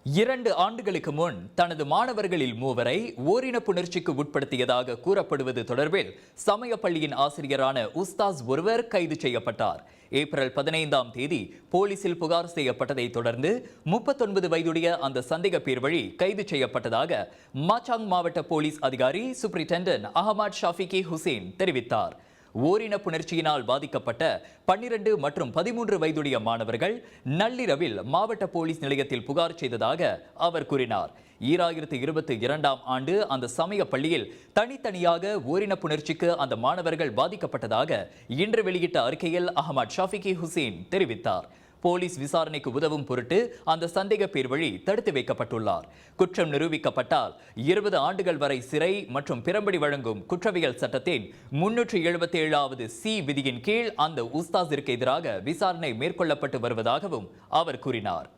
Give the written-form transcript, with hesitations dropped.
2 ஆண்டுகளுக்கு முன் தனது மாணவர்களில் மூவரை ஓரின புணர்ச்சிக்கு உட்படுத்தியதாக கூறப்படுவது தொடர்பில் சமய பள்ளியின் ஆசிரியரான உஸ்தாஸ் ஒருவர் கைது செய்யப்பட்டார். ஏப்ரல் 15ஆம் தேதி போலீசில் புகார் செய்யப்பட்டதை தொடர்ந்து 39 வயதுடைய அந்த சந்தேக பேர் வழி கைது செய்யப்பட்டதாக மாச்சாங் மாவட்ட போலீஸ் அதிகாரி சூப்பரிண்டென்டென்ட் அஹமத் ஷாஃபிகி ஹுசேன் தெரிவித்தார். ஓரின புணர்ச்சியினால் பாதிக்கப்பட்ட 12 மற்றும் 13 வயதுடைய மாணவர்கள் நள்ளிரவில் மாவட்ட போலீஸ் நிலையத்தில் புகார் செய்ததாக அவர் கூறினார். 2022ஆம் ஆண்டு அந்த சமய பள்ளியில் தனித்தனியாக ஓரின புணர்ச்சிக்கு அந்த மாணவர்கள் பாதிக்கப்பட்டதாக இன்று வெளியிட்ட அறிக்கையில் அஹமத் ஷாஃபிகி ஹுசேன் தெரிவித்தார். போலீஸ் விசாரணைக்கு உதவும் பொருட்டு அந்த சந்தேக பேர் வழி தடுத்து வைக்கப்பட்டுள்ளார். குற்றம் நிரூபிக்கப்பட்டால் 20 ஆண்டுகள் வரை சிறை மற்றும் பிரம்படி வழங்கும் குற்றவியல் சட்டத்தின் 377வது சி விதியின் கீழ் அந்த உஸ்தாஸிற்கு எதிராக விசாரணை மேற்கொள்ளப்பட்டு வருவதாகவும் அவர் கூறினார்.